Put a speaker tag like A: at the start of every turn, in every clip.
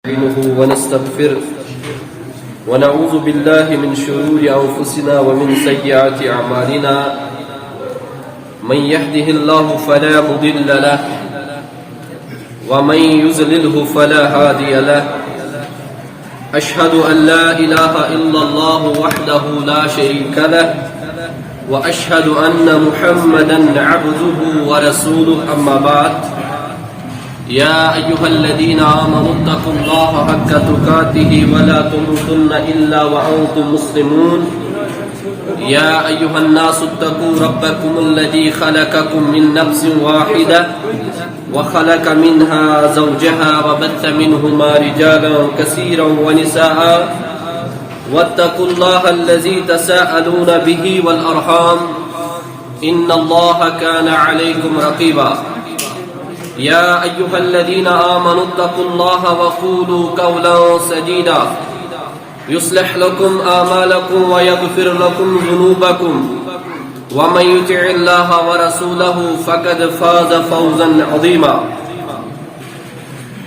A: نستعينه ونستغفره ونعوذ بالله من شرور أنفسنا ومن سيئات أعمالنا من يهده الله فلا مضل له ومن يضلله فلا هادي له أشهد أن لا إله إلا الله وحده لا شريك له وأشهد أن محمدا عبده ورسوله أما بعد يا أيها الذين آمنوا اتقوا الله حق تقاته ولا تموتن إلا وأنتم مسلمون يا أيها الناس اتقوا ربكم الذي خلقكم من نفس واحدة وخلق منها زوجها وبث منهما رجالا كثيرا ونساء واتقوا الله الذي تساءلون به والأرحام إن الله كان عليكم رقيبا يا أيها الذين آمنوا اتقوا الله وقولوا قولا سديدا يصلح لكم آمالكم ويغفر لكم ذنوبكم ومن يطع الله ورسوله فقد فاز فوزا عظيما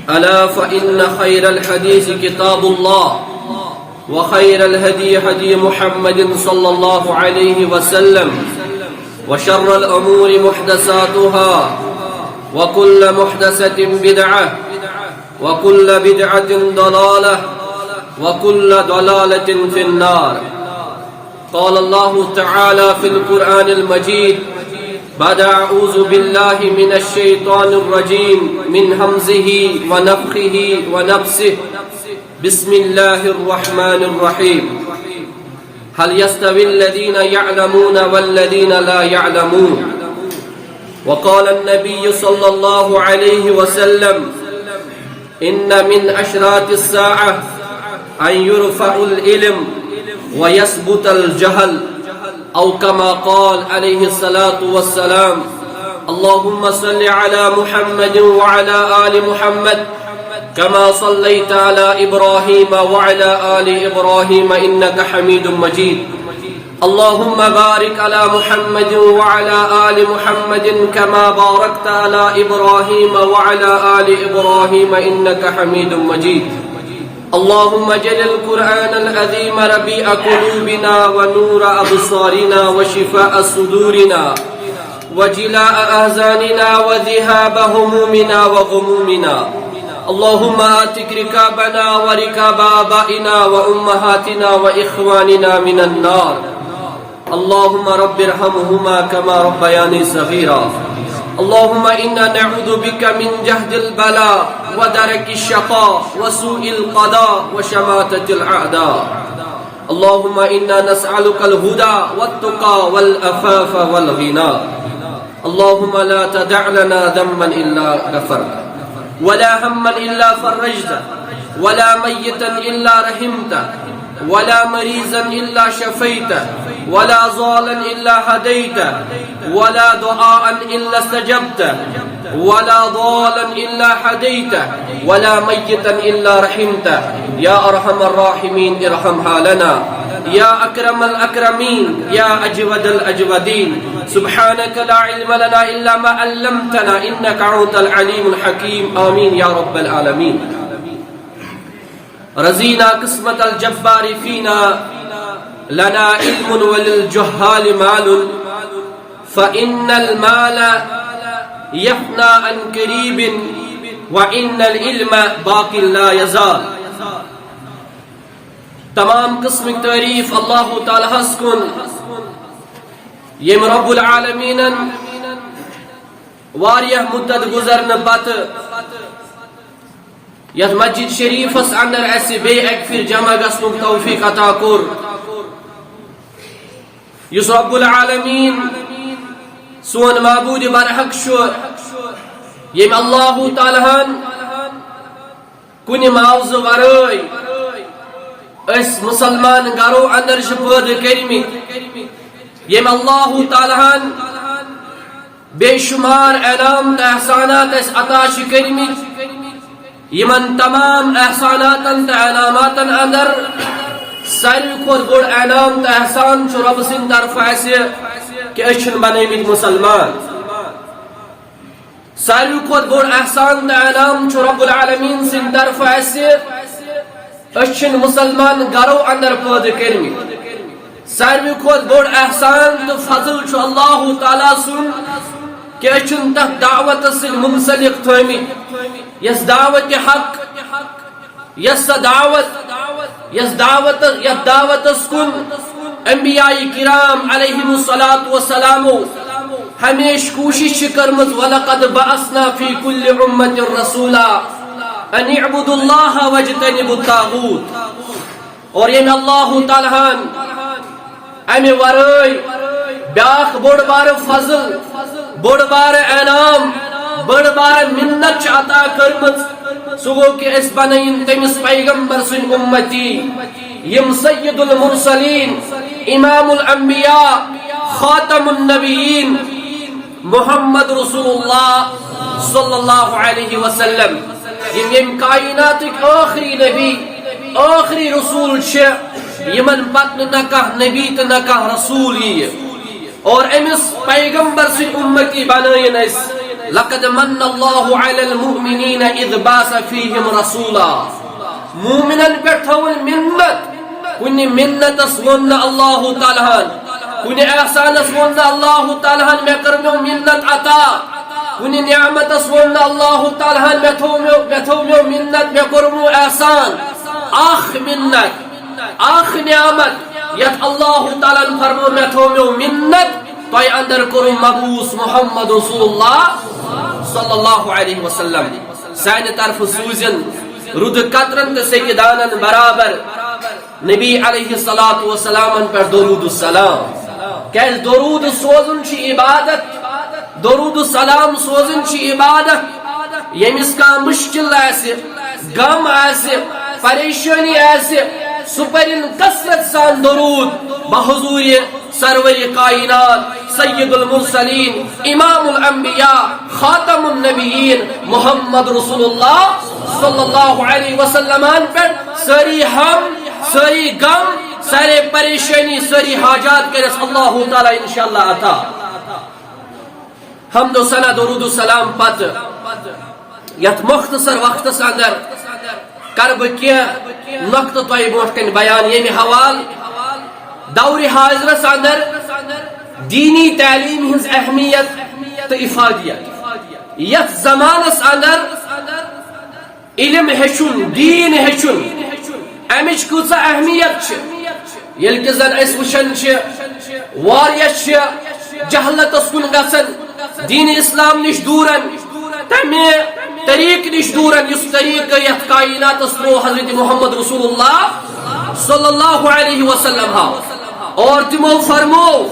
A: ألا فإن خير الحديث كتاب الله وخير الهدي هدي محمد صلى الله عليه وسلم وشر الأمور محدثاتها وكل محدثة بدعة وكل بدعة ضلالة وكل ضلالة في النار قال الله تعالى في القرآن المجيد بعد أعوذ بالله من الشيطان الرجيم من همزه ونفخه ونفسه بسم الله الرحمن الرحيم هل يستوي الذين يعلمون والذين لا يعلمون وقال النبي صلى الله عليه وسلم إن من أشراط الساعة أن يرفع العلم ويثبت الجهل أو كما قال عليه الصلاة والسلام اللهم صل على محمد وعلى آل محمد كما صليت على إبراهيم وعلى آل إبراهيم إنك حميد مجيد اللهم بارك على محمد وعلى آل محمد كما باركت على إبراهيم وعلى آل إبراهيم إنك حميد مجيد اللهم اجعل القرآن العظيم ربيع قلوبنا ونور أبصارنا وشفاء صدورنا وجلاء أحزاننا وذهاب همومنا وغمومنا اللهم آتك ركابنا وركاب آبائنا وأمهاتنا وإخواننا من النار اللهم رب ارحمهما كما ربياني صغيرا اللهم إنا نعوذ بك من جهد البلاء ودرك الشقاء وسوء القضاء وشماتة الأعداء اللهم إنا نسألك الهدى والتقى والعفاف والغنى اللهم لا تدع لنا ذنبا إلا غفرته ولا هما إلا فرجته ولا ميتا إلا رحمته ولا مريضا إلا شفيته ولا ضالا إلا هديته ولا دعاء إلا استجبته ولا ضالا إلا هديته ولا ميتا إلا رحمته يا أرحم الراحمين ارحم حالنا يا أكرم الأكرمين يا أجود الأجودين سبحانك لا علم لنا إلا ما علمتنا إنك أنت العليم الحكيم آمين يا رب العالمين رزينا قسمة الجبار فينا لنا علم وللجهال مال فإن المال يفنى عن قريب وإن العلم باق لا يزال تمام قسم تعریف اللہ تعالی کن یم رب العالمین واریہ مدت گزرن پت یت مسجد شریفس اندر اس بے ایک پھر جمع گژھنک توفیق عطا کور یس رب العالمین سون معبود برحق شو یم اللہ تعالی کن معاوض ورٲے اس مسلمان گرو اندر پٲدٕ کٔرمٕتۍ یم اللہ تعالیٰ بے شمار انعام تہٕ احسانات اس عطا چھِ کٔرمٕتۍ یمن تمام احساناتن تہٕ انعاماتن اندر ساروی کھۄتہٕ بوٚڑ انعام تہٕ احسان چھُ رۄب سٕنٛدِ طرفہٕ اسہِ کہ أسۍ چھِنہٕ بنٲومٕتۍ مسلمان ساروی کھوت بوڑ احسان تو انعام رب العالمین سن طرف اچھن مسلمان گرو اندر پید کرمت ساروی کھوت بوڑ احسان تو فضل اللہ تعالیٰ سن کہ اچھن تک دعوت سن منسلک تھمت یس دعوت حق یس دعوت کن انبیاء کرام علیہم الصلاۃ والسلام ہمیش کوشش کرمز وَلَقَدْ بَعَثْنَا فِي كُلِّ أُمَّةٍ رَسُولًا أَنِ اعْبُدُوا اللَّهَ وَاجْتَنِبُوا الطَّاغُوتَ اور یہ اللہ تعالیٰ امی ورائی بیاخ بڑ بار فضل بڑ بار انعام بڑ بار منت عطا کرمز سگو کہ اس بنائن تمس پیغمبر سن امتی یم سید المرسلین امام الانبیاء خاتم النبیین محمد رسول اللہ صلی اللہ علیہ وسلم یم کائنات آخری نبی آخری رسول یمن پتن نہ کانٛہہ نبی تو نہ کانٛہہ رسول اور امس پیغمبر سے امتی بنائن اس لقد من اللہ علی المؤمنین اذ باس فیہم رسولا مومنن پر تھول منت کنی منتس ون اللہ تعالیٰ کنی احسانس ون اللہ تعالیٰ میں کرمو منت عطا کنی نعمتس ون اللہ تعالیٰ میں تھومیو منت میں کرمو احسان آخ منت آخ نعمت یت اللہ تعالیٰ فرمو میں تھومیو منت تو اندر کرو مبعوث محمد رسول اللہ صلی اللہ علیہ وسلم سائن طرف سوزن رد قطرن تو سیدانن برابر نبی علیہ السلام پر درود السلام کہ درود سوزن چی عبادت درود السلام سوزن چی عبادت یمس کا مشکل ایسے غم ایسے پریشانی ایسے سپرین کثرت سان درود بحضور سرور کائنات سید المرسلین امام الانبیاء خاتم النبیین محمد رسول اللہ صلی اللہ علیہ وسلم پر سری ہم سری غم ساری پریشانی سری حاجات کے رس اللہ تعالی انشاءاللہ عطا حمد و ثنا درود السلام پت یت مختصر وقت اندر کرب کی نقط توئی برونٹ کن بیان یہ حوال دور حاضر اندر دینی تعلیم ہز اہمیت تو افادیت یت زمانس اندر علم ہچن دین ہچن امچ کچھ اہمیت یل کہ زن اس وشن واریت جہلت کن گسن دین اسلام نش دورن تمہ طریق نش دورن اس طریق یت کائنات اسرو حضرت محمد رسول اللہ صلی اللہ علیہ وسلم اور تمو فرمو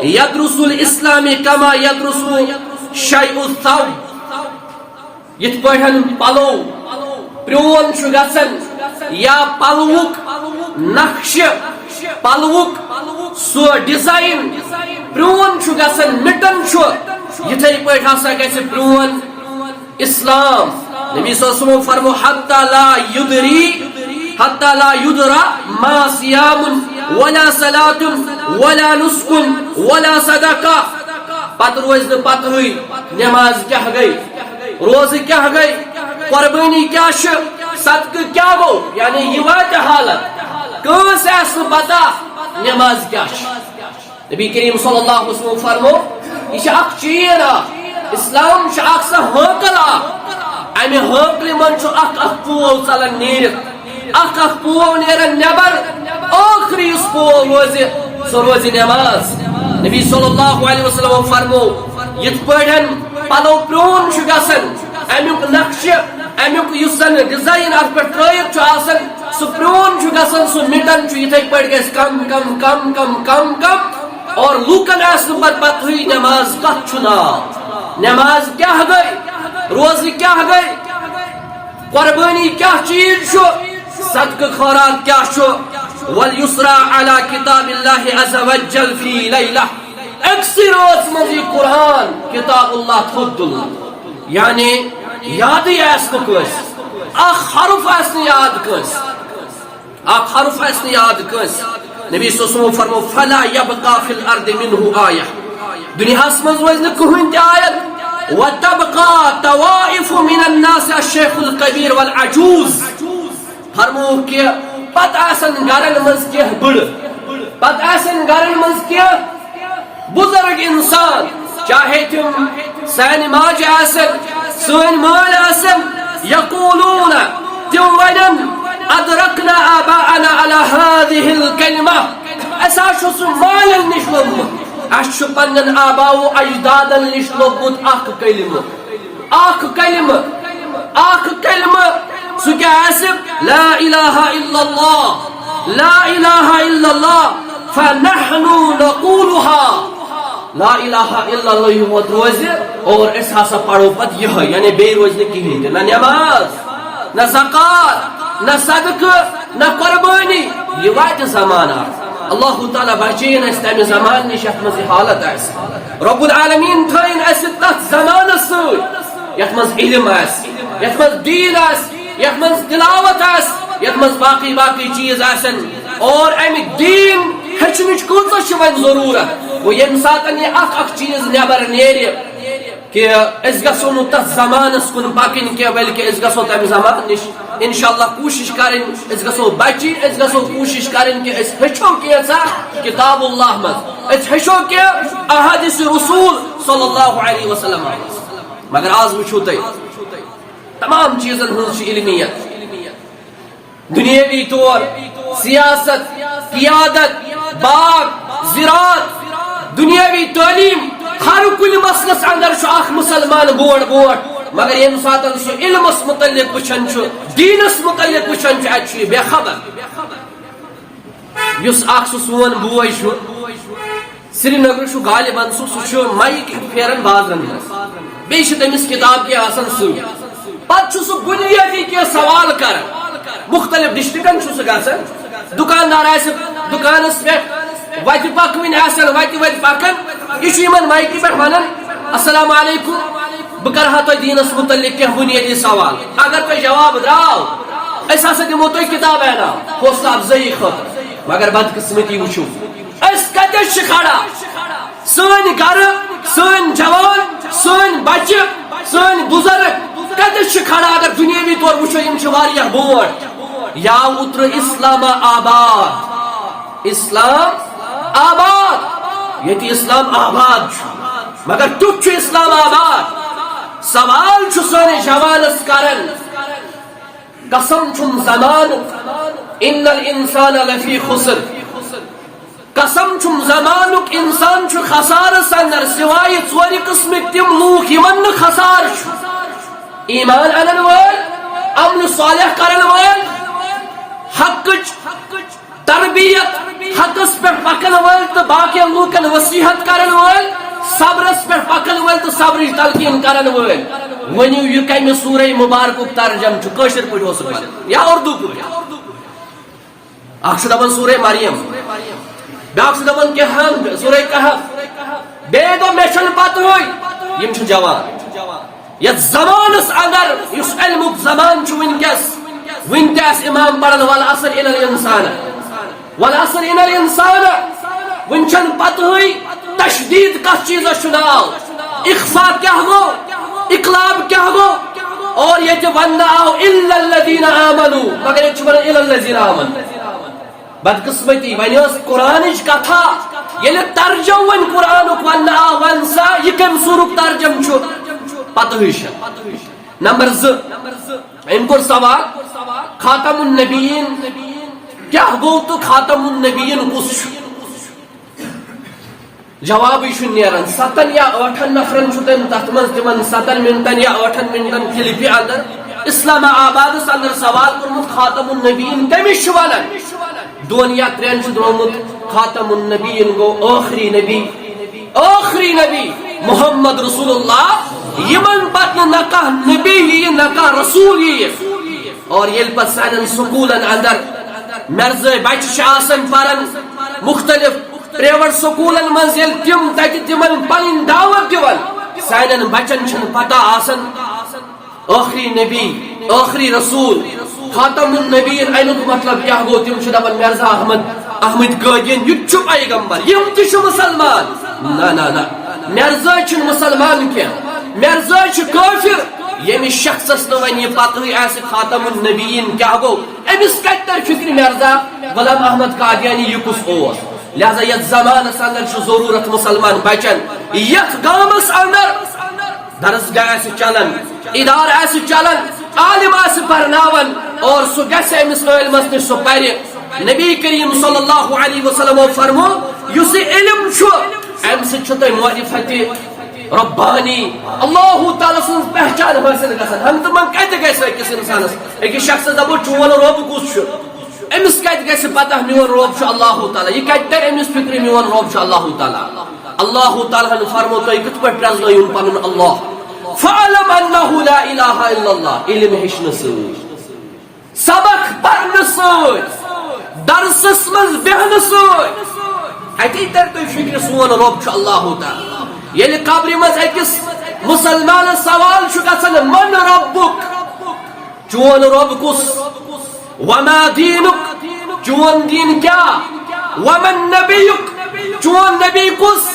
A: یدرس الاسلام کما یدرس شیء الثوب یت پہن پلو پرون گسن یا پلوک نقش پلوک سو ڈیزائن پرون گسن مٹن یتھے پہ ہسا گژھِ پرون اسلام نبی صلی اللہ علیہ وسلم فرمو حتی لا یدرا ما صیام ولا صلاة ولا نسک ولا صدقہ پت روز نہ پتہ ہوئی نماز کیا گئی روز کیا گئی قربانی کیا صدقہ کیا گو یعنی یہ وات حالت کس اس پتہ نماز کیا نبی کریم صلی اللہ علیہ وسلم فرمو یہ اخ چیز اسلام اخ سا حقل امہ حقل من اخ پو ژلان نیرت اخ پو نیران نبر آخری اس پو روز سو روز نماز نبی صلی اللہ علیہ وسلم فرمو یت پڑھن پلو پرون گسن امیک نقش امیک یسن ڈیزائن ات پہ ترائت آسان سہ پرون گسن سہ مٹن یتھے پہ گژھِ کم کم کم کم کم کم اور لوکن آس پتہ نماز کت ناو نماز کیا گئی روز کیا گئی قربانی کیا چیز صدقہ خیرات کیا والیسرا علی کتاب اللہ عز وجل فی لیلہ اکثر روز منزی قرآن کتاب اللہ خود یعنی یادی ایس نکس اخ حرف ایس یاد کس اخ حرف ایس یاد کس نبی صلی اللہ علیہ وسلم فرمو فلا یبقا فی الارض منہ آیہ دنیا اس منز وزن کہن تی آیت وتبقى طوائف من الناس الشيخ الكبير والعجوز فرمو کہ پت آسن گرن مز کی بڑ پت آسن گرن مز کی بزرگ انسان چاہے تم سین ماج آسن سین مال آسن یقولون تم ونن ادرکنا آباءنا على هذه الكلمة اسا شو مال نشلم اش پنن آباء و اجداد نشلم اخ کلمہ سو کیا آسف لا الہ الا اللہ لا الہ الا اللہ فنحن نقولها لا الہ الا اللہ یہ روز اور اس ہسا پڑھو پت یہ یعنی بے روز نے کی نہ نماز نہ زکات نہ صدقہ نہ قربانی یہ وقت زمانہ اللہ تعالی بچین اس تمہ زمان نش یت مز حالت اس رب العالمین تھین اس تت زمانہ سو یت مز علم اس یت مز دین اس یت مز تلاوت اس یت مز باقی چیز آسن اور امی دین ہچنچ کوتہ چھ ضرورت وہ یم ساتن یہ اخ چیز نبر نیری کہ اس گژھو نہ تتھ زمانس کن پکن کی بلکہ اس گژھو تمہ زمان نش انشاءاللہ کوشش کریں اس گژھو بچی اس گژھو کوشش کریں کہ اس ہچو کیسا کتاب اللہ مز اس ہچو کہ احادیث رسول صلی اللہ علیہ وسلم مگر آز وچھو تھی تمام چیزن ہنچ علمیت دنیاوی طور سیاست قیادت باغ زراعت دنیاوی تعلیم ہر کل مسلس اندر اخ مسلمان بوٹ مگر یم ساتن سو علمس متعلق وچھن دینس متعلق وچھن اتھ بے خبر اس اخ سون بوے سری نگر غالباً سہ مائک پھیران بازرن بیس تمس کتاب کی آسان سی پتہ سہ بنیادی کی سوال کر مختلف ڈسٹرکن سہ گھان دکاندار دکانس پہ وت پکوین وت پکن یہ مائکی پہ ونان السلام علیکم بہ کرہا تہ دینس متعلق کی بنیادی سوال اگر تہ جواب دراو اس ہسا دمو تہ کتاب انعام حوصلہ افزائی خاطر مگر بدقسمتی وچھو اس کتس کھڑا سن گھر سن جوان سن بچہ سن بزرگ کتس کھڑا اگر دنیاوی طور وچھو یم واریاہ بوٹ یا اتر اسلام آباد اسلام آباد یہ اسلام آباد مگر تک اسلام آباد سوال سن جوانس کرن قسم چھم زمان ان الانسان لفی خسر قسم چھم زمانک انسان چھ خسارس اندر سوائے ژور قسمک تم لوک یمن خسار ایمان انن وول عمل صالح کرن وول حق تربیت حقس پہ پکن وول تو باقی لوکن وصیحت کرن وول صبرس پہ پکن وول تو صبرچ تلقین کرن وول ونیو یہ کمہ سورہ مبارک ترجم چھ کشر پہ ہو سکتا یا اردو پہ اخ دپان سورہ مریم بیاکھ دپان کہ ہم سورہ کہف بے دو میشن پتہ ہوئی یم چھ جوان یت زمانس اندر اس علمک زمان چھ ونکس امام پڑھن والعصر ان الانسان والعصر ان الانسان ونچن پتہ ہوئی تشدید کس چیز ناو اخفا کیا گو اقلاب کیا گو اور یہ ونہ آو الا الذین آمنوا مگر یہ ون الا الذین آمنوا بدقسمتی ون قرآن کتھا یل ترجم ون قرآن ونہ آو ونسا یہ کم سورک ترجم پتہ ہوئی نمبر 2 ان کو سوال خاتم النبیین کیا گو تو خاتم النبیین کس جواب یہ نیران 7 یا 8 نفرن تم تر من 7 منٹن یا 8 منٹن کلپی اندر اسلام آباد اندر سوال کورمت خاتم النبیین کمس ونان 2 یا 3 درمت خاتم النبیین گو آخری نبی محمد رسول اللہ یمن پتہ نہ کانٛہہ نبی یہ نہ کانٛہہ رسول یہ اور یل پتہ سانن سکولن اندر مرزے بچہ آسن پرن مختلف پریویٹ سکولن من یل تم تتہ تمن پنن دعوت دیوان سانن بچن چھن پتہ آسن آخری نبی آخری رسول خاتم النبیین اینک مطلب کیا گو تم چھ دپان مرزا احمد قادیان یہ چھ پیغمبر یم تہ چھ مسلمان نہ مرزا چھ مسلمان کی مرزا کافر یمس شخصس ون یہ پتہ آس خاتم النبیین کیا گو امس کت تر فکر مرزا غلام احمد قادیانی یہ کس لہذا یت زمانس اندر ضرورت مسلمان بچن یت گامس اندر درسگاہ چلان ادارہ چلان عالم پرناون اور سہ گھس امس علمس نش سہ پرِ نبی کریم صلی اللہ علیہ وسلم فرمو اس علم ام سی معرفت ربانی اللہ تعالی سن پہچان حاصل گھان ہم تو من کت گھس أکس انسانس أکس شخص دپو چون رب کس امس کت گھس پتہ میون رب اللہ تعالی یہ کت تر امس فکر میون رب اللہ تعالی اللہ تعالی فرمو تھی کت پہ پرزن پن اللہ فعلم انه لا اله الا الله علم ہشن سبق پرن درسس من بہن اتی تر تھی فکر سون رب اللہ تعالی یل قبر مز أکس مسلمان سوال گھان من ربک چون رب کس وما دینک چون دین کیا ومن نبیک چون نبی کس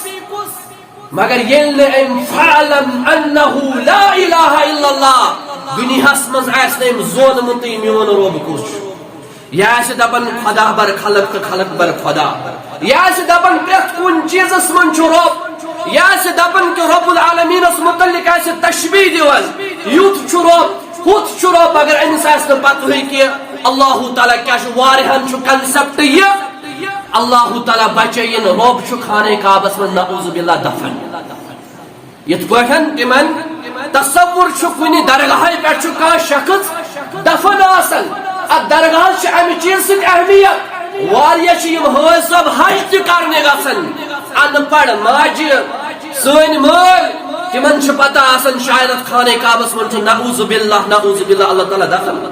A: مگر یل فعلم انه لا اله الا الله دنیاس مز آسن زونمت میون رب کس یہ دپان خدا بر خلق تو خلق بر خدا یہ دپان پریت کن چیزس من رب یہ دپان کہ رب العالمین متعلق تشبیہ دیوان یوت رب ہت رب مگر امس آس پتہ کہ اللہ تعالیٰ کیا واریہن کنسپٹ یہ اللہ تعالیٰ بچین رب خانہ کعبس من نعوذ باللہ دفن یت پٹھن تمن تصور کن درگاہ پہ کان شخص دفن آسن ات درگاہ امہ چیز ست اہمیت واریاہ حاج صاحب حج تہ کرنے گژھن ان پڑھ ماجہ سن مال تمن پتہ آسان شاید خانہ کعبس من نعوذ باللہ اللہ تعالیٰ دفن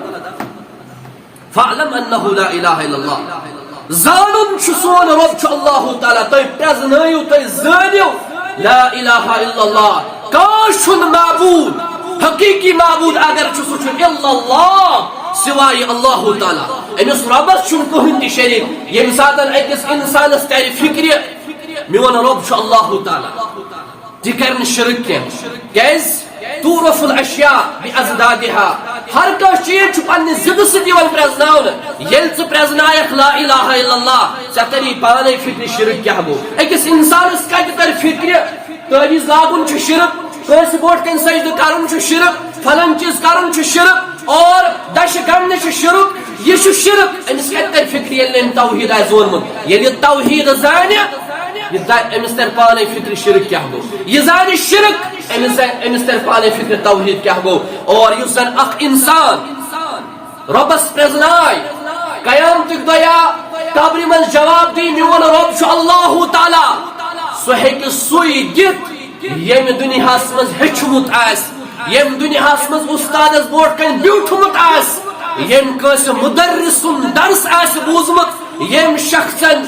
A: فعلم انه لا اله الا الله زانن سون رب اللہ تعالیٰ تھی پرزنو تھی زانو لا الہ الا اللہ کان معبود حقیقی معبود اگر سہ الا اللہ سوائے اللہ تعالیٰ امس ربس کہین تہ شریک یم سات أکس انسانس تر فکر میون رب اللہ تعالیٰ تہ کر شرک کیاز تعرف الاشیاء بازدادها ہر کانٛہہ چیز پنہ ضد سۭتۍ یِوان پرزناونہٕ ییٚلہِ ژٕ پرزنایکھ لا الہ الا اللہ ژےٚ تری پانے فکر شرک کیاہ گوٚو أکس انسانس کتہِ تر فکر تعویذ لاگُن چھُ شرک کٲنٛسہِ برونٛٹھ کَنہِ سجدٕ کرُن چھُ شرک فلن چیز کرُن چھُ شرک اور دشہِ گنڈنہِ چھُ شرک یہ چھُ شرک امس کتہِ تر فکر ییٚلہِ أمۍ توحیٖد آسہِ زونمُت ییٚلہِ یہِ توحیٖد زانہِ امس تر پانے فکر شرک کیا گو یہ زان شرک امس تر پانے فکر توحید کیا گو اور یس زن اخ انسان ربس پرزنائے قیامتک دیا قبر من جواب دی میون رب اللہ تعالی سہ ہیکہ سوئی دت یم دنیاس مز ہیچھمت آس یم دنیاس مز استادس بوٹ کن بیوٹھمت آس یم کس مدرس درس آس بوزمت یم شخصن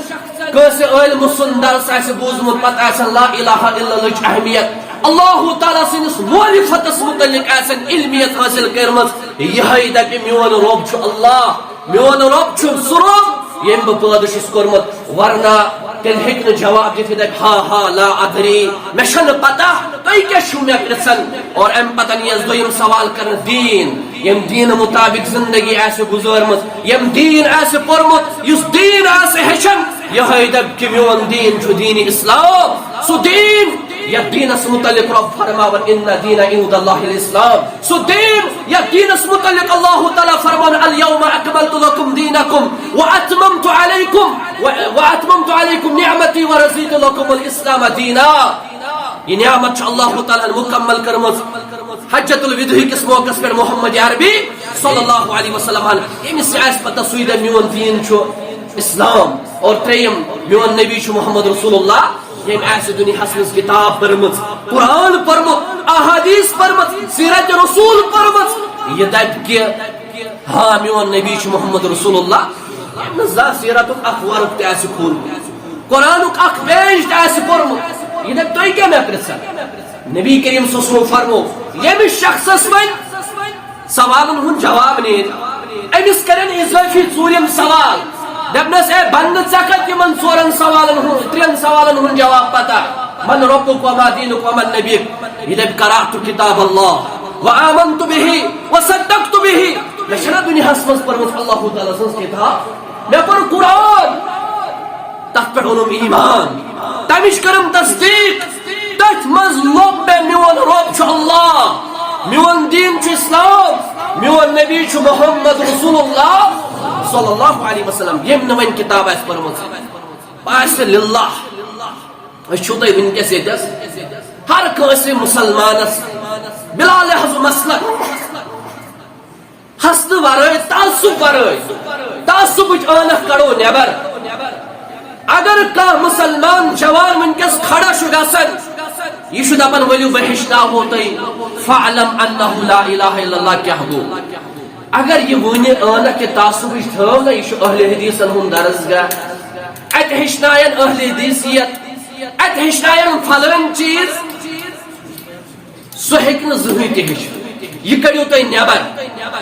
A: کس علم سن درس آس بوزمت پتہ آسن لا الہ الا اللہ اہمیت اللہ تعالیٰ سنس معرفتس متعلق آسن علمیت حاصل کرمت یہ دپ میون رب اللہ میون رب سہ رب یم بہ پٲدٕ چھُس کوٚرمُت ورنہ تیٚلہِ ہیٚکہِ نہٕ جواب دِتھ دپہِ ہا ہا لا ادری مےٚ چھنہٕ پتہ تُہۍ کیٛاہ چھِو مےٚ پرژھان اور امہِ پتہٕ یِیَس دوٚیِم سوال کرنہٕ دیٖن ییٚمہِ دیٖنہٕ مُطابق زندگی آسہِ گُزٲرمٕژ ییٚمہِ دیٖن آسہِ پوٚرمُت یُس دیٖن آسہِ ہیٚچھان یِہوٚے دپہِ کہِ میون دیٖن چھُ دیٖنِ اسلام سُہ دیٖن یتھ دینس متعلق رب فرماون ان دین عند اللہ الاسلام سو دین یتھ دینس متعلق اللہ تعالی فرمان اليوم اکملت لكم دینکم واتممت علیکم نعمتی ورضیت لكم الاسلام دینا یہ نعمت اللہ تعالی مکمل کرمز حجۃ الوداع کس موقع پر محمد عربی صلی اللہ علیہ وسلم امس آس پتہ سوئی میون دین اسلام اور تریم میون نبی محمد رسول اللہ یم آس دنیاس مز کتاب پرمت قرآن پرمت احادیث پرمت سیرت رسول پرمت یہ دپ کہ ہاں میون نبی محمد رسول اللہ زا سیرت اخ ورق تہ کھول قرآن اخ پیج تہ پورمت یہ دپ تھی کیا میں پرژھان نبی کریم صلی اللہ علیہ وسلم فرمو یمس شخصس من سوالن ہند جواب نیت امس کرن اضافی ژوٗرِم سوال دپنس اے بند ژےٚ کتہِ یمن ژورن سوالن ہُنٛد ترٛٮ۪ن سوالن ہُنٛد جواب پتہ من ربك وما دينك ومن نبيك يدب قرأت كتاب الله وآمنت به وصدقت به لشنا دنيا اسمس پرمت اللہ تعالی سنس کتاب میں پر قرآن تحت پر علم ایمان تمش کرم تصدیق تحت مز لوب میں میون رب چھ اللہ میون دین چھ اسلام میون نبی چھ محمد رسول اللہ صلی اللہ علیہ وسلم یم نوین کتاب اس پرمت باعث للہ اشو تھی ونکس یتس ہر کانسہ مسلمانس بلا لحاظ مسلک حسد ورائے تعصب ورائے تعصب آنکھ کڑو نیبر اگر کا مسلمان جوان ونکس کھڑا شو گسن یہ شو دپن ولو بہ ہچناوو تھی فعلم انہ لا الہ الا اللہ کیا گو اگر یہ ونہ آنکھ کے تعصب تھو نا یہ اہل حدیثن ہند درسگاہ ات ہچنائن اہل حدیثیت ات ہچنائن فلن چیز سہ ہیکہ زہن تہ ہچ یہ کریو تھی نیبر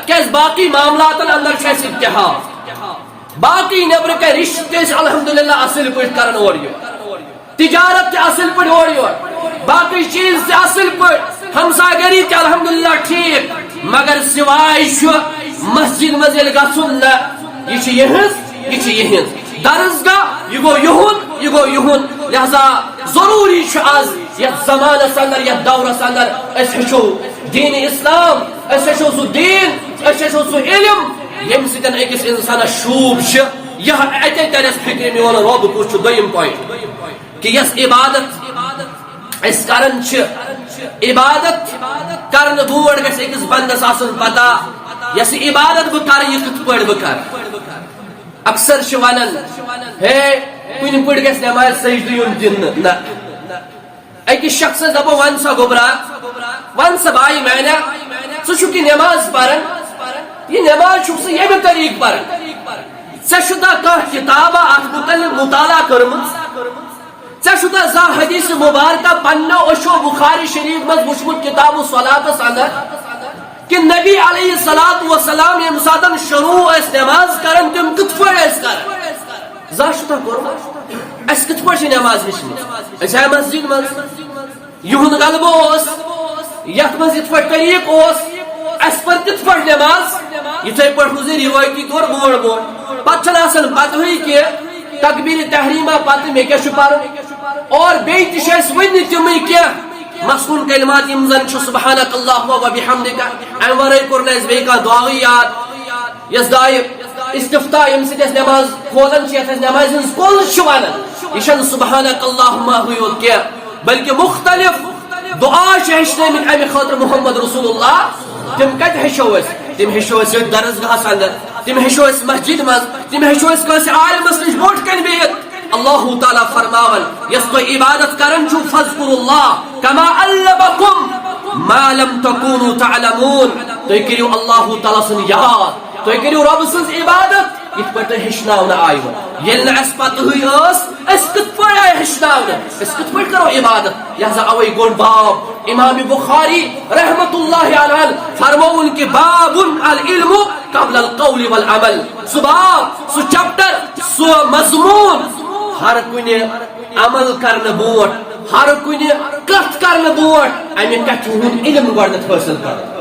A: کیس باقی معاملات اندر چھ اتحاد باقی نیبر کے رشتے الحمدللہ اصل پٹ کرن اور تجارت تے اصل پٹ اور باقی چیز تے اصل پٹ ہمساگری تے الحمدللہ ٹھیک مگر سوائے شو مسجد مزل گسن نہ یہ یہنز درسگاہ یہ گو یہن لہذا ضروری آز یت زمانس اندر یت دورس اندر اس ہچو دین اسلام اس ہچو سو دین اس ہچو سو علم یم سن اکس انسان شوب یہ اتے ترس فکر میون رب کچھ دویم پوائنٹ کہ یس عبادت اس کرن عبادت کرن بوڑ گس اکس بندس آسن پتہ یس عبادت بہ کر یہ کت پڑ بہ کر اکثر ونان ہے کن پہ گھس نماز سجدہ یون دن نہ اکس شخص دپو ون سا گوبرا ون سا بھائی میں نے ثہ نماز پران یہ نماز ثہ یمہ طریق پران ژےٚ کانٛہہ کتابہ اتھ متعلق مطالعہ کٔرمٕژ ژےٚ زانٛہہ حدیث مبارکہ پننو أچھو بخاری شریف مز وچھمُت کتاب الصلاۃ اندر کہ نبی علیہ الصلوۃ والسلام یم ساتن شروع اس نماز کرن تم کت پٲٹھۍ ٲسۍ کران زانٛہہ چھُ تۄہہِ کوٚرمُت اَسہِ کِتھ پٲٹھۍ چھِ نماز ہیٚچھمٕژ أسۍ آیہِ مسجد منٛز یِہُنٛد غلبہٕ اوس یتھ منٛز یِتھ پٲٹھۍ طریٖق اوس اَسہِ پٔر تِتھ پٲٹھۍ نماز یِتھَے پٲٹھۍ روٗزِ روایتی طور بوڑ بوڑ پتہٕ چھنہٕ آسان پتہٕے کہِ تکبیٖر تحریٖمہ پتہٕ مےٚ کیٛاہ چھُ پرُن اور بیٚیہِ تہِ چھِ اَسہِ وٕنہِ تِمٕے کینٛہہ مصنون کلمات یم زن چھُ سبحانک اللہم و بحمدک امہِ ورٲے کوٚر نہٕ اَسہِ بیٚیہِ کانٛہہ دعاے یاد یس دعایہِ استفتاح یم سۭتۍ أسۍ نماز کھولان چھِ یتھ أسۍ نمازِ ہٕنٛز کُل چھِ ونان یہِ چھنہٕ سبحانک اللہم یوت کینٛہہ بلکہ مختلف دعا چھِ ہیٚچھنٲمٕتۍ امہِ خٲطرٕ محمد رسول اللہ تم کتہِ ہیٚچھو أسۍ تم ہیٚچھو أسۍ ییٚتھۍ درسگاہس اندر تم ہیٚچھو أسۍ مسجد منٛز تم ہیٚچھو أسۍ کٲنٛسہِ عالمس نِش برونٛٹھ کَنہِ بِہِتھ اللہ تعالیٰ فرماون یس تُہۍ عبادت کران چھُو فاذکروا اللہ کما علمکم ما لم تکونوا تعلمون تُہۍ کٔرِو اللہ تعالیٰ سُنٛد یاد تُہۍ کٔرِو رۄب سٕنٛز عبادت یِتھ پٲٹھۍ تۄہہِ ہیٚچھناونہٕ آیوٕ ییٚلہِ نہٕ اَسہِ پتہٕے ٲس أسۍ کِتھ پٲٹھۍ آیہِ ہیٚچھناونہٕ أسۍ کِتھ پٲٹھۍ کرو عبادت لہذا اوے گوٚڑ باب امام بخاری رحمت اللہ علیہ فرموُن کہ باب العلم قبل القول والعمل سُہ باب سُہ چپٹر سُہ مضمون ہر کُنہِ عمل کرنہٕ برونٛٹھ ہر کُنہِ کتھ کرنہٕ برونٛٹھ امہِ کتھِ ہُنٛد علم گۄڈنیٚتھ حٲصِل کرُن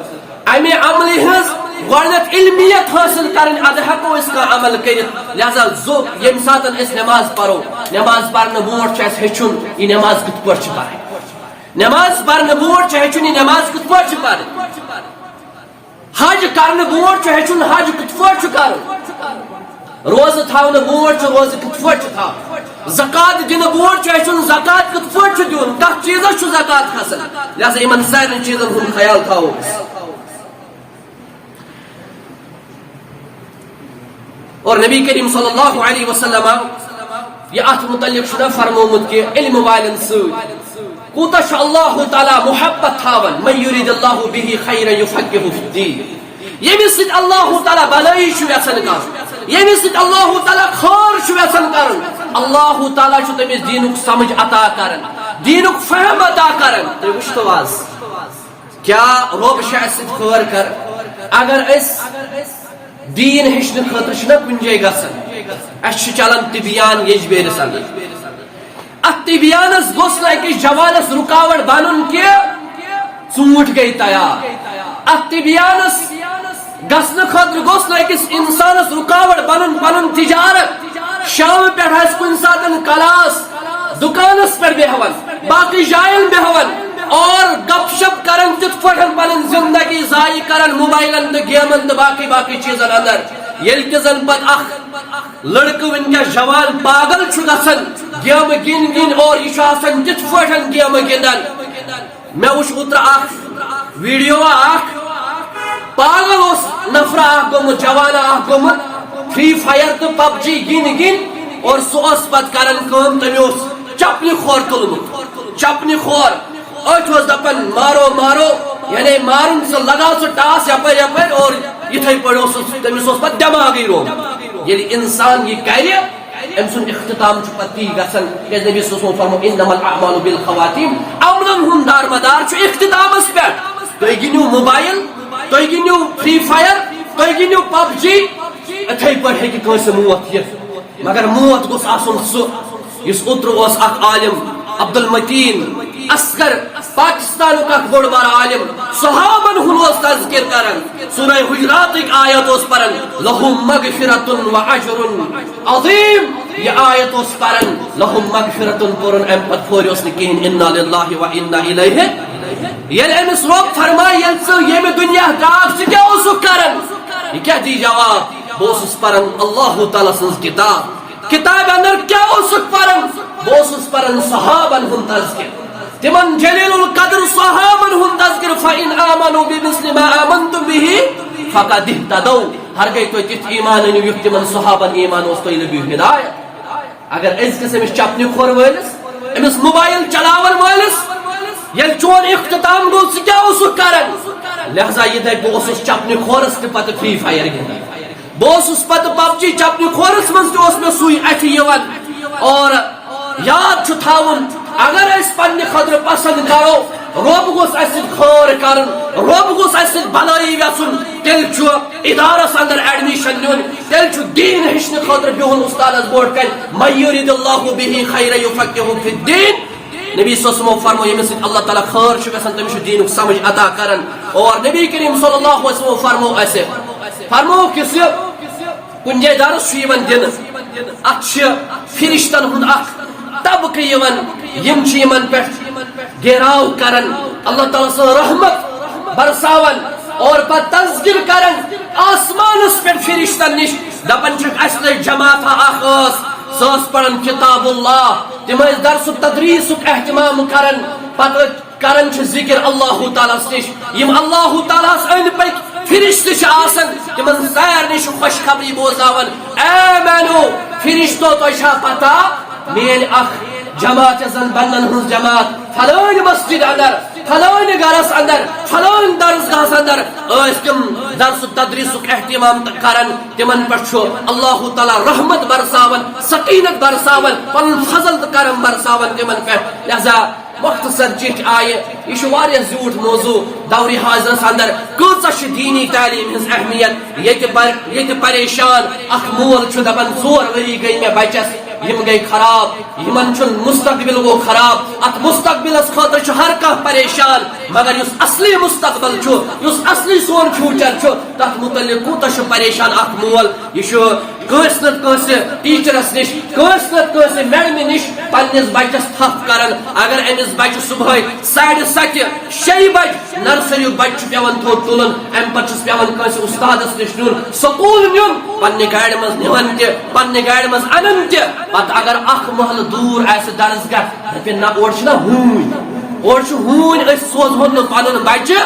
A: امہِ عملہِ ہٕنٛز گۄڈنیٚتھ علمیت حٲصِل کرٕنۍ ادٕ ہیٚکو أسۍ کانٛہہ عمل کٔرِتھ لہذا ییٚمہِ ساتہٕ أسۍ نماز پرو نماز پرنہٕ برونٛٹھ چھُ اَسہِ ہیٚچھُن یہِ نماز کِتھ پٲٹھۍ چھِ پرٕنۍ نماز پرنہٕ برونٛٹھ چھُ ہیٚچھُن یہِ نماز کِتھ پٲٹھۍ چھِ پرٕنۍ حج کرنہٕ برونٛٹھ چھُ ہیٚچھُن حج کِتھ پٲٹھۍ چھُ کرُن روزٕ تھاونہٕ برونٛٹھ چھُ روزٕ کِتھ پٲٹھۍ چھُ تھاوُن زکات دِنہٕ برونٛٹھ چھُ ہیٚچھُن زکات کِتھ پٲٹھۍ چھُ دیُن کتھ چیٖزس چھُ زکات کھسان لہذا یِمن سارنٕے چیٖزن ہُنٛد خیال تھاوو اور نبی کریم صلی اللہ علیہ وسلم یہ ات متعلق چھُ فرمومُت کہ علم والٮ۪ن سۭتۍ کوٗتاہ چھُ اللہ تعالیٰ محبت تھاوان من یُرید اللہ بہ خیرا یفقہہ فی الدین ییٚمِس سۭتۍ اللہ تعالیٰ بلٲیی چھُ یژھان کرُن ییٚمِس سۭتۍ اللہ تعالیٰ خٲر چھُ یژھان کرُن اللہ تعالیٰ چھُ تٔمِس دیٖنُک سمجھ عطا کران دیٖنُک فہم عطا کران تُہۍ وٕچھتو آز کیٛاہ رۄب چھُ اَسہِ سۭتۍ خٲر کران اگر أسۍ دین ہیٚچھنہٕ خٲطرٕ چھِنہ کُنہِ جایہِ گژھان اَسہِ چھُ چلان طبیان یجبیرِس اندر اتھ اتبیانس گوس نا أکس جوانس رکاوٹ بنن کہ ژوٗنٛٹھ گئی تیار اتبیانس گژھنہٕ خٲطرٕ گوٚژھ نہٕ أکِس اِنسانس رُکاوٹ بنُن پنُن تجارت شام پٮ۪ٹھ آسہِ کُنہِ ساتہٕ کلاس دُکانس پٮ۪ٹھ بیٚہوان باقٕے جاین بیٚہوان اور گپ شپ کران تِتھ پٲٹھۍ پنٕنۍ زندگی ضایع کران موبائلن تہٕ گیمن تہٕ باقٕے چیٖزن اندر ییٚلہِ کہِ زن پتہٕ اکھ لڑکہٕ ونکیٚس جوان پاگل چھُ گژھان گیمہٕ گِنٛدۍ گِنٛدۍ اور یہِ چھُ آسان تِتھ پٲٹھۍ گیمہٕ گِنٛدان مےٚ وُچھ اوترٕ اکھ ویڈیو اکھ پاگل اس نفر اکھ گوٚمُت جوانا اکھ گوٚمُت فری فایر تہٕ پب جی گِنٛدۍ گِنٛدۍ اور سُہ اوس پتہٕ کران کٲم تٔمۍ اوس چپنہِ کھور تُلمُت چپنہِ کھور أتھۍ اوس دپان مارو مارو یعنی مارُن ژٕ لگاو ژٕ ٹاس یپٲرۍ یپٲرۍ اور یِتھے پٲٹھۍ اوس تٔمِس اوس پتہٕ دٮ۪ماغٕے رومُت ییٚلہِ انسان یہِ کرِ أمۍ سُنٛد اختتام چھُ پتہٕ تی گژھان کیٛازِ نبی صلی اللہ علیہ وسلم فرمو انما الاعمال بالخواتیم عملن ہُنٛد دارمدار چھُ اختتامس پٮ۪ٹھ تُہۍ گِنٛدِو موبایل تُہۍ گِنٛدِو فری فایر تُہۍ گِنٛدِو پب جی یِتھے پٲٹھۍ ہیٚکہِ کٲنٛسہِ موت یِتھ مگر موت گوٚژھ آسُن سُہ یُس اوترٕ اوس اکھ عالم عبدالمتین اصغر پاکستانُک اکھ بوٚڑ بارٕ عالم صحابن ہُنٛد اوس تذکر کران سورہ حجراتٕکۍ آیت اوس پران لہم مغفرۃ واجر عظیم یہ آیت اوس پران لہم مغفرۃ پوٚرُن امہِ پتہٕ پھوریوس نہٕ کِہیٖنۍ انا للہ و انا الیہ ییٚلہِ أمِس رۄب فرمایہِ ییٚلہِ ژٕ ییٚمہِ دُنیا درٛاکھ ژٕ کیٛاہ اوسُکھ کران یہِ کیٛاہ دی جواب بہٕ اوسُس پران اللہ تعالیٰ سٕنٛز کِتاب کتابہِ اندر کیٛاہ اوسُکھ پران بہٕ اوسُس پران صحابن ہُنٛد تذکر تمن جلیل القدر صحابن ہُنٛد تذکر فإن آمنوا بمثل ما آمنتم به فقد اهتدوا ہرگے تُہۍ تیُتھ ایمان أنِو یُتھ تمن صحابن ایمان اوس تُہۍ لٔبِو ہدایت اگر أزکِس أمِس چپنہِ کھور وٲلِس أمِس موبایل چلاون وٲلِس ییٚلہِ چون اختتام گوٚو ژٕ کیٛاہ اوسُکھ کران لہذا یہِ دپہِ بہٕ اوسُس چپنہِ کھورس تہِ پتہٕ فری فایر گِنٛدان بہٕ اوسُس پتہٕ پب جی چپنہِ کھورس منٛز تہِ اوس مےٚ سُے اَتھِ یِوان اور یاد چھُ تھاوُن اگر أسۍ پننہِ خٲطرٕ پسنٛد کرو رۄب گوٚژھ اَسہِ سۭتۍ خٲر کرُن رۄب گوٚژھ اَسہِ سۭتۍ بھلٲیی یژھُن تیٚلہِ چھُ ادارس اندر ایڈمِشن نیُن تیٚلہِ چھُ دیٖن ہیٚچھنہٕ خٲطرٕ بِہُن اُستادس برونٛٹھ کنہِ من یُرِد اللہ بِہِ خیرا یُفقِہُ فی الدیٖن نبی صلی اللہ علیہ وسلم فرمو ییٚمِس سۭتۍ اللہ تعالیٰ خٲر چھُ گژھان تٔمِس چھُ دیٖنُک سمجھ عطا کران اور نبی کریم صلی اللہ علیہ وسلم فرمو اسہِ فرمو کہِ یہِ کُنہِ جایہِ درس چھُ یِوان دِنہٕ اتھ چھِ فرشتن ہُنٛد اکھ طبقہٕ یِوان یِم چھِ یِمن پٮ۪ٹھ گیراو کران اللہ تعالیٰ سٕنٛز رحمت برساون اور پتہٕ تذکر کران آسمانس پٮ۪ٹھ فرشتن نِش دپان چھِکھ اسہِ لٔج جماعتھا اکھ ٲس سۄ ٲس پران کتاب اللہ تِم ٲسۍ درس تدریٖسُک اہتمام کران پتہٕ کران چھِ ذکر اللہ تعالیٰ ہس نِش یِم اللہ تعالیٰ ہس أنٛدۍ پٔکۍ فرشتہٕ چھِ آسان تِمن سارنٕے چھُ خوشخبری بوزناوان اے میانو فرشتو تۄہہِ چھا پتہ میٲنۍ اکھ جماعت یۄس زن بنٛدن ہٕنٛز جماعت فلٲنۍ مسجد اندر فلٲنۍ گرس اندر فلٲنۍ درسگاہس اندر ٲسۍ تِم درس تدریٖسُک اہتمام کران تِمن پٮ۪ٹھ چھُ اللہ تعالیٰ رحمت برساون سکیٖنت برساون پنُن فضل تہٕ کرم برساون تِمن پٮ۪ٹھ لہذا مختصر چٹھ آیہِ یہِ چھُ واریاہ زیوٗٹھ موضوع دورِ حاضرس اندر کۭژاہ چھِ دیٖنی تعلیٖم ہٕنٛز اہمیت ییٚتہِ پریشان اکھ مول چھُ دپان 4 ؤری گٔے مےٚ بچس یم گئی خراب یمن چھُنہٕ مستقبل گوٚو خراب اتھ مستقبلس خٲطرٕ چھُ ہر کانٛہہ پریشان مگر یُس اصلی مستقبل چھُ یُس اصلی سون فیوٗچر چھُ تتھ متعلق کوٗتاہ چھُ پریشان اکھ مول یہِ چھُ کٲنٛسہِ نتہٕ کٲنٛسہِ ٹیٖچرس نِش کٲنٛسہِ نتہٕ کٲنٛسہِ میڈمہِ نِش پننِس بچس تھپھ کران اگر أمِس بچہِ صبحٲے 7:30 6 بجہِ نرسریُک بچہِ چھُ پیوان تھوٚد تُلُن امہِ پتہٕ چھُس پیوان کٲنٛسہِ استادس نِش نیُن سکوٗل نیُن پننہِ گاڑِ منٛز نِوان تہِ پننہِ گاڑِ منٛز انان تہِ پتہٕ اگر اکھ محلہٕ دوٗر آسہِ درسگاہ دپن نہ اور چھُنہ ہوٗنۍ اور چھُ ہوٗنۍ أسۍ سوزہون نہٕ پنُن بچہِ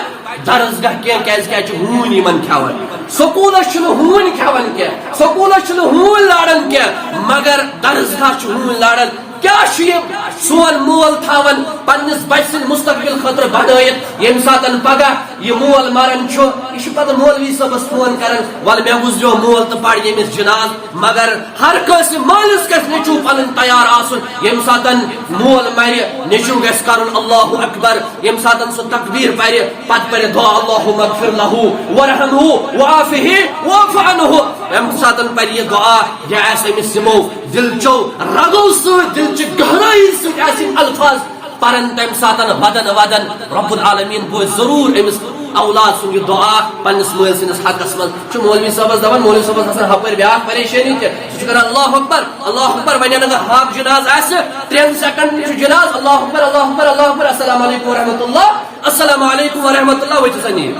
A: درسگاہ کینٛہہ کیازِ کہِ اتہِ چھُ ہوٗنۍ یِمن کھٮ۪وان سکوٗلس چھُنہٕ ہوٗنۍ کھٮ۪وان کینٛہہ سکوٗلس چھُنہٕ ہوٗنۍ لاران کینٛہہ مگر درسگاہ چھُ ہوٗنۍ لاران کیٛاہ چھُ یہِ سون مول تھاوان پننِس بچہِ سٕنٛدِ مستقبل خٲطرٕ بنٲیِتھ ییٚمہِ ساتہٕ پگاہ یہ مول مرن یہ پتہ مولوی صبس فون کران ول مے گزریو مول تو پڑ یمس جناز مگر ہر کس مالس گژھِ نیچو پنن تیار آسن یم ساتن مول مر نیچو گژھِ کرن اللہ اکبر یم ساتن سو تکبیر پرِ پتہ پرِ دعا اللہم اغفر لہ ورحمہ وعافہ واعف عنہ یم ساتن پرِ یہ دعا یہ آسہِ أمِس یمو دلچو رگو سۭتۍ دلچہِ گہرائی سۭتۍ آسہِ یِم الفاظ پرن تم ساتن ودن ودن رب العالمین بوز ضرور امس اولاد سن یہ دعا پنس مول سنس حقس من مولوی صاحب دپان مولوی صاحب آسان ہپر بیاکھ پریشانی تہ اللہ اکبر ونین اگر ہاک جناز آسہ 3 سیکنڈ جناز اللہ اکبر اللہ اکبر اللہ اکبر السلام علیکم ورحمۃ اللہ السلام علیکم ورحمۃ اللہ وچ سنی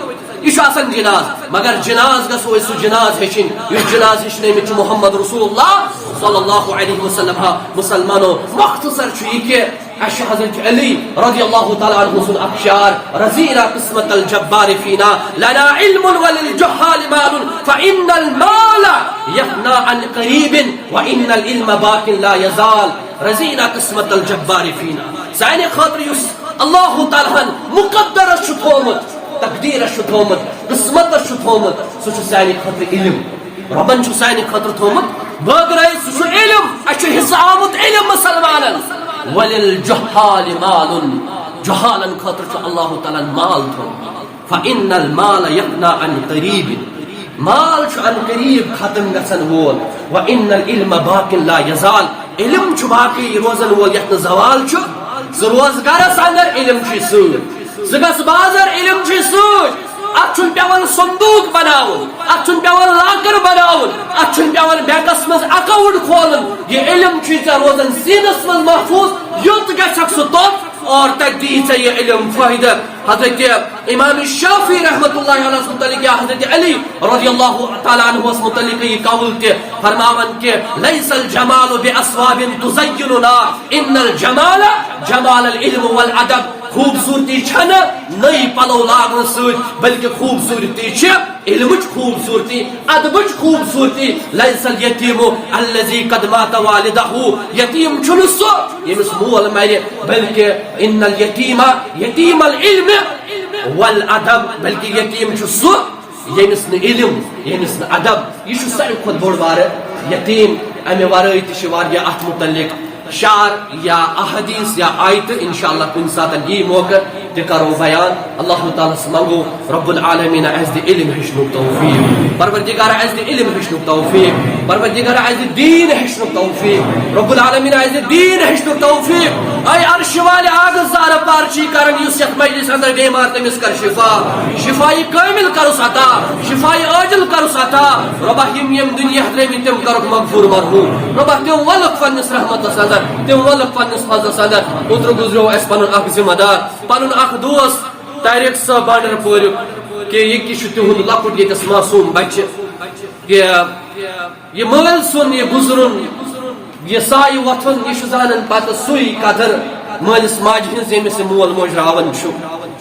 A: یہ آسان جناز مگر جناز گھو سہ جناز ہچن اس جناز ہچن محمد رسول اللہ صلی اللہ علیہ وسلم مسلمانوں مختصر یہ کہ اش حضرت علی رضی اللہ تعالی عنہ سن اخشار رزینا قسمت الجبار فینا لنا علم وللجهال مال فان المال يفنى عن قریب وان العلم باق لا يزال رزینا قسمت الجبار فینا سائن خاطر یس اللہ تعالی مقدر شتھومت تقدیر شتھومت قسمت شتھومت سہ سائن خاطر علم ربن چھ سائن خاطر تھومت بغیر سہ علم اچ حصہ آمت علم مسلمانن وللجهال مال جهالا خاطر اللہ تعالی مال تھو فان المال يفنى عن قریب مال عن قریب ختم گژھن وول وان العلم باق لا يزال علم چھ باقی روزن وول یت زوال چھ روزگارس اندر علم چھ سۭتۍ گژھ بازر علم چھ سۭتۍ ات پیوان صندوق بناون ات پیوان لاکر بناون ات پیوان بینکس مز اکاؤنٹ کھولن یہ علم چھ روزان سینس مز محفوظ یوت گھک سہ توت اور تک دی یہ علم فائدہ حضرت امام الشافعی رحمۃ اللہ علیہ متعلق یا حضرت علی رضی اللہ تعالی عنہ متعلق یہ قول تہ فرماون کہ لیس الجمال باسواب تزیننا ان الجمال جمال العلم والادب خوبصورتی چھن نئی پلو لاگن ست بلکہ خوبصورتی چھ علمچ خوبصورتی ادبچ خوبصورتی لیس الیتیم الذی قد مات والدہ یتیم چھن سو یمس مول مر بلکہ ان الیتیم یتیم العلم والادب بلکہ یتیم چھ سو یمس نہ علم یمس نہ ادب یہ ساروی کھت بوڑ بار یتیم امہ ورٲے تہ چھ واریاہ اتھ متعلق شعر یا احادیث یا آیت انشاءاللہ کن ساتن یہ موقع تہ کرو بیان اللہ تعالیٰ سے منگو رب العالمین از دی علم ہشنو توفیق پروردگار از دی علم ہشنو توفیق پروردگار از دی دین ہشنو توفیق رب العالمین از دی دین ہشنو توفیق اے عرش والے آغاز زار پارچی کرن یس یت مجلس اندر بیمار تمس کر شفا شفائی کامل کرس عطا شفائی عاجل کرس عطا رب یم دنیا حضرت تم کرک مغفور مرحوم رب تم ولق فنس رحمت صدر تم ولق پنس فضل صدر اوتر گزرو اس پن اخ ذمہ دار پن اخ دوست طارق صاحب بانڈر پور کہ یہ تہد لکٹ یتس معصوم بچہ کہ یہ مل سن یہ گزرن یہ سائے وتھن یہ زانن پتہ سوئی قدر مالس ماجہ ہز یمس مول موج راون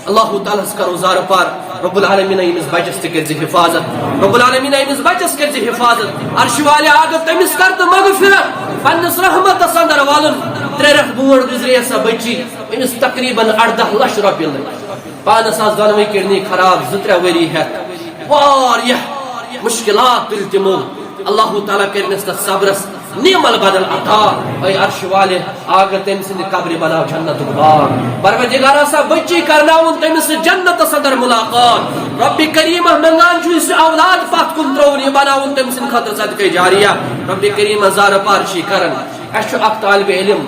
A: اللہ تعالیٰ کرو زار پار رب العالمین امس بچس تہ کر حفاظت رب العالمین امس بچس کر حفاظت عرش والے آگر تمس کر تو مغفرت پنس رحمت اندر والن 3 رٮ۪تھ برونٛٹھ گزرے سا بچی امس تقریباً 18 لچھ رۄپیہِ لٔگۍ پانس آس دۄنوے کڈنی خراب 2-3 ؤری ہٮ۪تھ واریاہ مشکلات تُلۍ تِمو اللہ تعالیٰ کرنس تتھ صبرس نیمل بدل عطا اے عرش والے آگر تم سند قبر بناو جنت باغ پروردگار سا بچی کرناون تمس جنت اندر ملاقات رب کریم منگان چھ اولاد پت کن ترون یہ بناون تم سند خاطر صدقہ جاریہ رب کریم زار پارشی کرن اس اخ طالب علم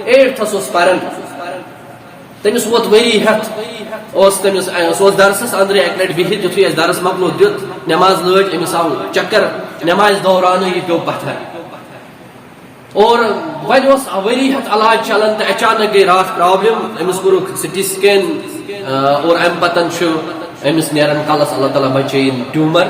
A: 8th اس پرن تمس ووت ؤری ہٮ۪تھ اوس تمس سوس درسس اندر اکہ لٹہِ بِہِتھ یُتھُے اَسہِ درس مۄکلو دیُت نٮ۪ماز لٲج أمِس آو چکر نٮ۪مازِ دوران یہ پیوٚو پتھر اور وۄنۍ اوس ؤری ہٮ۪تھ علاج چلان تہٕ اچانک گٔے راتھ پرابلم أمِس کوٚرُکھ سٹی سکین اور امہِ پتن چھُ أمِس نیران کلس اللہ تعالیٰ بچٲیِن ٹیوٗمر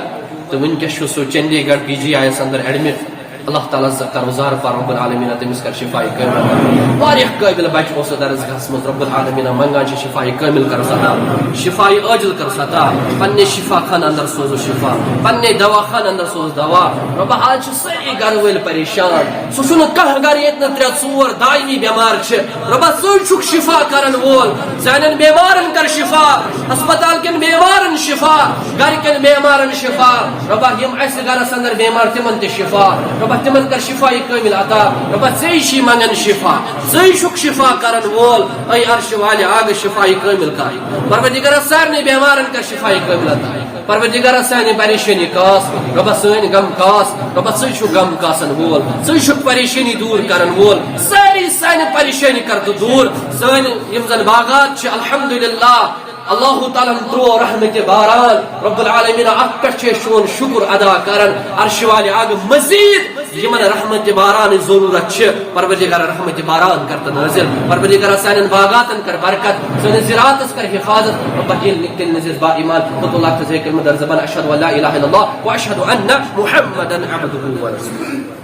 A: تہٕ وٕنکٮ۪س چھُ سُہ چندی گڑھ PGI یس اندر ایڈمٹ اللہ تعالیٰ کر وزار فار رب العالمین تمس کر شفاء کامل واریاہ قابل بچہ اوس درسگاہس مز رب العالمین منگان چھ شفاء کامل کر عطا شفاء عاجل کر عطا پنہ شفا خان اندر سوز شفا پنہ دوا خان اندر سوز دوا رب آج ساری گھر ول پریشان سہ چھُنہٕ کانٛہہ گھر ییٚتہِ نہٕ 3-4 دائمی بیمار چھ رب ژٕ چھُکھ شفا کرن وول سانٮ۪ن بیمارن کر شفا ہسپتال کٮ۪ن بیمارن شفا گھر کٮ۪ن بیمارن شفا رب یم اسہِ گھرس اندر بیمار تمن تہِ شفا رب تمن کر شفا کامل عطا رب ژے چھی منگن شفا ژے چھُکھ شفا کرن وول اے عرش والے آگ شفا کامل کر پروردگار سارنٕے بیمارن کر شفا کامل عطا پروردگار سانہِ پریشانی کاس رب سٲنۍ غم کاس رب ژے چھُکھ غم کاسن وول ژے چھُکھ پریشانی دور کرن وول ساری سانہِ پریشانی کر تو دور سٲنۍ یم زن باغات چھِ الحمدللہ اللہ تعالیٰ ترو رحمت باران رب العالمین ات پہ شون شکر ادا کرن عرش والے آگ مزید یمن رحمت باران ضرورت پروردگار رحمت باران کرتا نازل پروردگار سانن باغاتن کر برکت سن زراعتس کر حفاظت رب دل نزل با ایمان خود اللہ تزے کلمہ در زبان اشهد ان لا اله الا الله واشهد ان محمدا عبده ورسوله